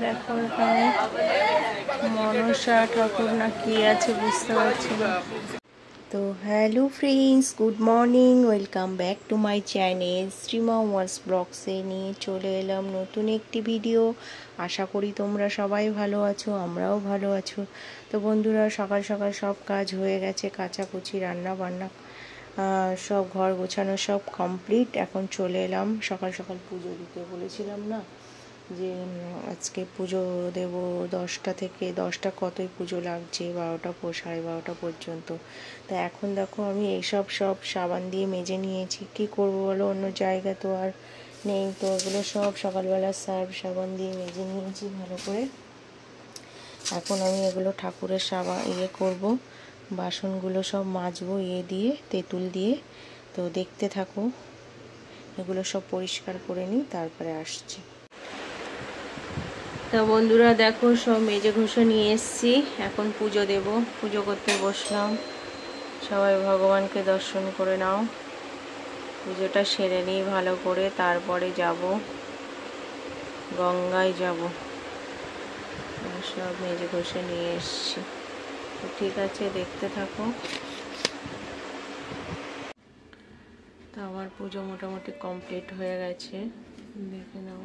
দেখো এখানে মনসা ঠাকুর না কি আছে বুঝতে পারছি না। তো hello friends, good morning, welcome back to my channel Shrima ওয়ার্স ব্লগসে নিয়ে চলে এলাম নতুন একটি ভিডিও। আশা করি তোমরা সবাই ভালো আছো, আমরাও ভালো আছো। তো বন্ধুরা, সকাল সকাল সব কাজ হয়ে গেছে, কাচাকুচি, রান্না বান্না সব, ঘর গোছানো সব কমপ্লিট। এখন চলে এলাম, সকাল সকাল পুজো দিতে বলেছিলাম না যে আজকে পুজো দেব 10টা থেকে 10টা কতই পুজো লাগছে, 12টা 12:30 পর্যন্ত। তা এখন দেখো আমি এইসব সব সাবান দিয়ে মেজে নিয়েছি। কি করব বলো, অন্য জায়গা তো আর নেই, তো এগুলো সব সকালবেলা সার্ফ সাবান দিয়ে মেজে নিয়েছি ভালো করে। এখন আমি এগুলো ঠাকুরের সাবান করব, বাসনগুলো সব মাজবো দিয়ে তেঁতুল দিয়ে। তো দেখতে থাকো, এগুলো সব পরিষ্কার করে নিই, তারপরে আসছি। তো বন্ধুরা দেখো, সব মেজে ঘষে নিয়ে এসছি, এখন পুজো দেব, পুজো করতে বসলাম। সবাই ভগবানকে দর্শন করে নাও, পুজোটা সেরে নিই ভালো করে, তারপরে যাব গঙ্গায় যাব। সব মেজে ঘষে নিয়ে এসছি, তো ঠিক আছে, দেখতে থাকো। তো আমার পুজো মোটামুটি কমপ্লিট হয়ে গেছে, দেখে নাও।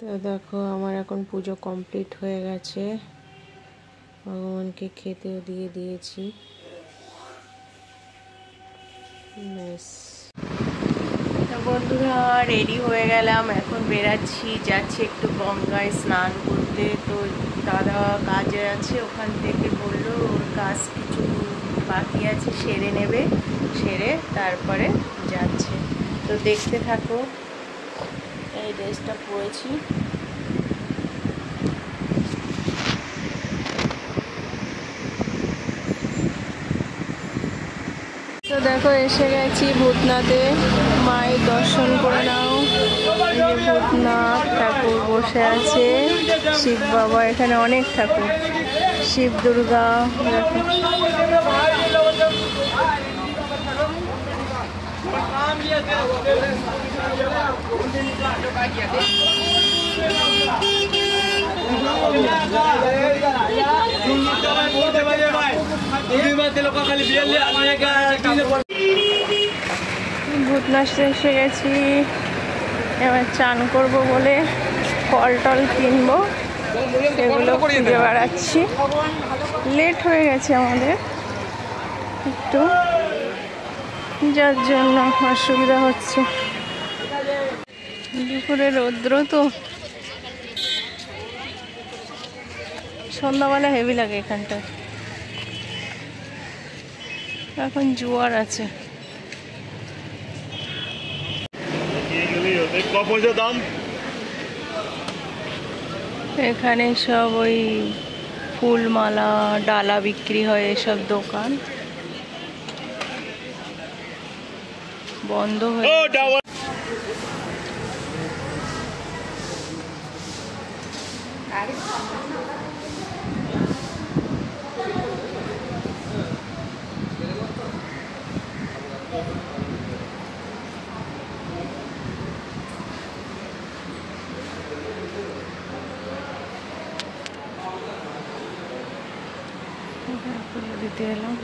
তো দেখো, আমার এখন পুজো কমপ্লিট হয়ে গেছে, ভগবানকে খেতেও দিয়ে দিয়েছি, ব্যাস। তো বন্ধুরা, রেডি হয়ে গেলাম, এখন বেরাচ্ছি, যাচ্ছি একটু গঙ্গায় স্নান করতে। তো দাদা কাজে আছে, ওখান থেকে বললো ওর কাজ কিছু বাকি আছে, সেরে নেবে, সেরে তারপরে যাচ্ছে। তো দেখতে থাকো, এই ড্রেসটা পরেছি। তো দেখো, এসে গেছি ভূতনাথে, মায়ের দর্শন করে নাও। এই যে ভূতনাথ ঠাকুর বসে আছে, শিব বাবা, এখানে অনেক ঠাকুর, শিব দুর্গা। ভূতনাথ এসে গেছি, এবার চান করবো বলে ফল টল কিনবো, সেগুলো খুঁজে বেড়াচ্ছি। লেট হয়ে গেছে আমাদের একটু, যার জন্য অসুবিধা হচ্ছে। দুপুরে রৌদ্র, তো সন্ধ্যাবেলা হেভি লাগে এখানটা। এখন জোয়ার আছে। এখানে সব ওই ফুলমালা ডালা বিক্রি হয়, এসব দোকান বন্ধ হয়ে গেছে। দিতে এলাম।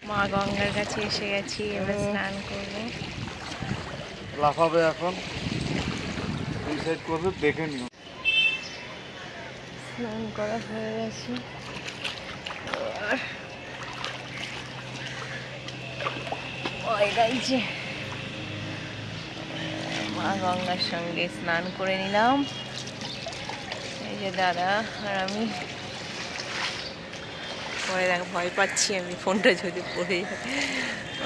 মা গঙ্গার কাছে এসে গেছি, এবার স্নান করবো। লাফাবে এখন, ডিসাইড করবে, দেখে নিও। স্নান করা হয়ে গেছে, ওই গাইছে। মা গঙ্গার সঙ্গে স্নান করে নিলাম, এই যে দাদা আর আমি পরে দেখ ভয় পাচ্ছি আমি, ফোনটা যদি পড়ে যায়।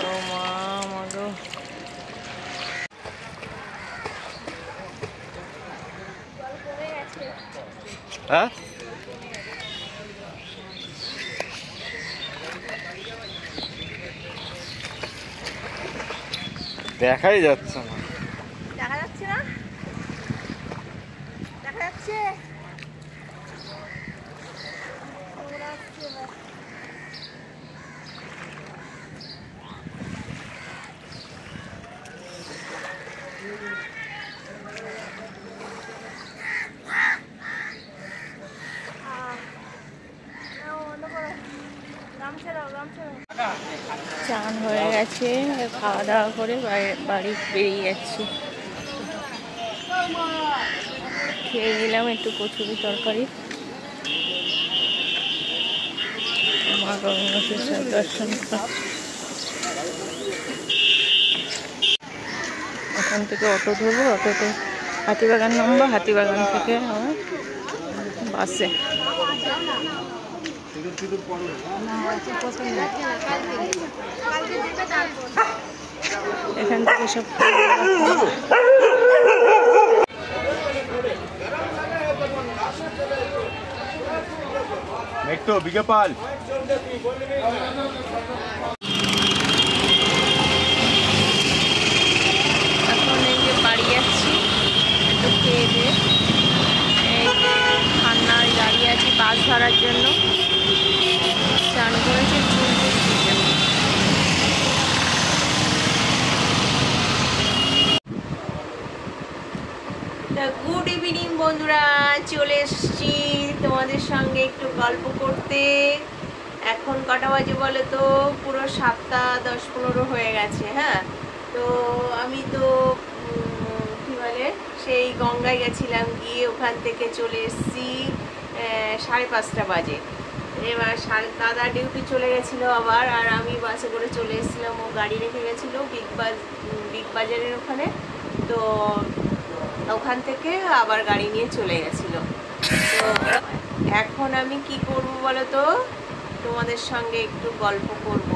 ও মা গো, হ্যাঁ দেখাই যাচ্ছে না। দেখা যাচ্ছে না? দেখা যাচ্ছে? চান হয়ে গেছে, খাওয়া দাওয়া করে বাড়ি বেরিয়ে যাচ্ছি। খেয়ে নিলাম একটু কচুরি তরকারি, মা গঙ্গোত্রীর দর্শন করে ওখান থেকে অটো ধরবো, অটোতে হাতিবাগান নামবো, হাতিবাগান থেকে আমার বাসে। এখান থেকে সব একটু বিকেপাল এখন এই যে বাড়ি যাচ্ছি, একটু খেয়ে দিয়ে এই যে ঠান্ডায় দাঁড়িয়ে আছি বাস ধরার জন্য। চান করেছে, গুড ইভিনিং বন্ধুরা, চলে এসছি তোমাদের সঙ্গে একটু গল্প করতে। এখন কটা বাজে বলো তো? পুরো 7টা 10-15 হয়ে গেছে। হ্যাঁ, তো আমি তো কী বলে সেই গঙ্গায় গেছিলাম, গিয়ে ওখান থেকে চলে এসছি 5:30 বাজে। এবার দাদা ডিউটি চলে গেছিলো আবার, আর আমি বাসে করে চলে এসেছিলাম। ও গাড়ি রেখে গেছিলো বিগ বাজারের ওখানে, তো ওখান থেকে আবার গাড়ি নিয়ে চলে গেছিলো। তো এখন আমি কি করব বলো তো? তোমাদের সঙ্গে একটু গল্প করব,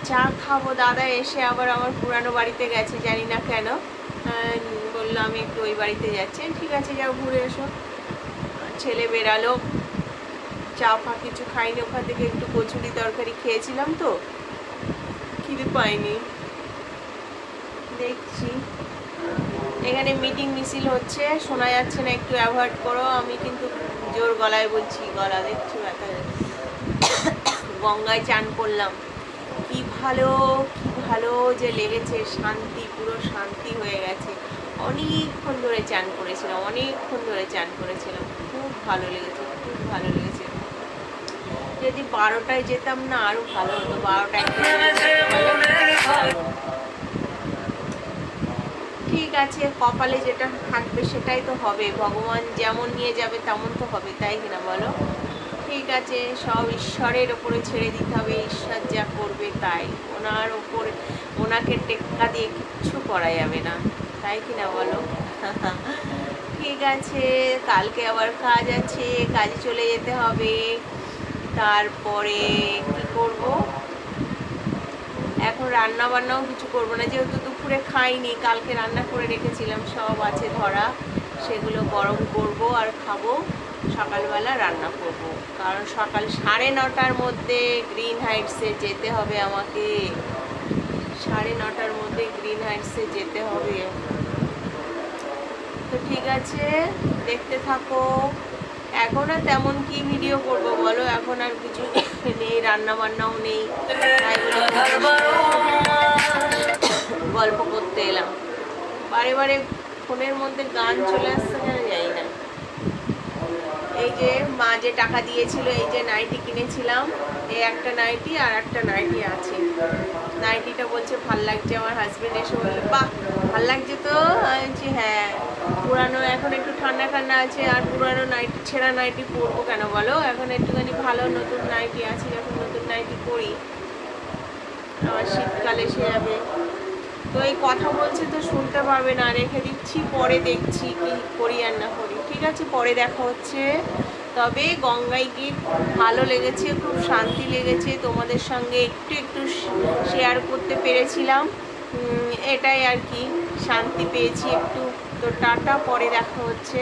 চা খাবো। দাদা এসে আবার আমার পুরানো বাড়িতে গেছে, জানি না কেন। বললো আমি একটু ওই বাড়িতে যাচ্ছি। ঠিক আছে, যাও ঘুরে এসো। ছেলে বেরালো, চা ফা কিছু খাইনি, ওখান থেকে একটু কচুরি তরকারি খেয়েছিলাম, তো খিদে পাইনি। দেখছি এখানে মিটিং মিছিল হচ্ছে, শোনা যাচ্ছে না, একটু অ্যাভয়েড করো। আমি কিন্তু জোর গলায় বলছি, গলা দেখছি ব্যথা যাচ্ছে। গঙ্গায় চান করলাম, কি ভালো যে লেগেছে, শান্তি, পুরো শান্তি হয়ে গেছে। অনেকক্ষণ ধরে চান করেছিলাম, খুব ভালো লেগেছে। যদি 12টায় যেতাম না আরো ভালো হতো, 12টায়। ঠিক আছে, কপালে যেটা থাকবে সেটাই তো হবে, ভগবান যেমন নিয়ে যাবে তেমন তো হবে, তাই কিনা বলো? ঠিক আছে, সব ঈশ্বরের ওপরে ছেড়ে দিতে হবে, ঈশ্বর যা করবে তাই। ওনাকে টেক্কা দিয়ে কিচ্ছু করা যাবে না, তাই কিনা বলো? ঠিক আছে, কালকে আবার কাজ আছে, কাজে চলে যেতে হবে। তারপরে কি করব? এখন রান্না বান্নাও কিছু করবো না, যেহেতু দুপুরে খাইনি, কালকে রান্না করে রেখেছিলাম, সব আছে ধরা, সেগুলো গরম করব আর খাবো। সকালবেলা রান্না করব, কারণ সকাল 9:30টার মধ্যে গ্রিন হাইটসে যেতে হবে আমাকে। 9:30টার মধ্যে গ্রিন হাইটসে যেতে হবে। তো ঠিক আছে, দেখতে থাকো। এখন আর তেমন কি ভিডিও করব বলো, এখন আর কিছু নেই, রান্না বান্নাও নেই, তাই গল্প করতে এলাম। বারে ফোনের মধ্যে গান চলে আসছে কেন জানি না। এই যে মা যে টাকা দিয়েছিল, এই যে নাইটি কিনেছিলাম, এই একটা নাইটি আর একটা নাইটি আছে। নাইটিটা বলছে ভাল লাগছে, আমার হাজবেন্ড এসে বললো বাহ ভাল লাগছে তো। আমি বলছি হ্যাঁ, পুরানো এখন একটু ঠান্ডা আছে, আর পুরানো নাইটি ছেঁড়া নাইটি পরবো কেন বলো? এখন একটুখানি ভালো নতুন নাইটি আছে, যখন নতুন নাইটি পরি আবার শীতকালে এসে যাবে। তো এই কথা বলছে তো শুনতে পাবে না, রেখে দিচ্ছি, পরে দেখছি কি করি আর না করি। ঠিক আছে, পরে দেখা হচ্ছে। তবে গঙ্গায় গিয়ে ভালো লেগেছে, খুব শান্তি লেগেছে। তোমাদের সঙ্গে একটু শেয়ার করতে পেরেছিলাম, এটাই আর কি, শান্তি পেয়েছি একটু। তো টাটা, পরে দেখা হচ্ছে।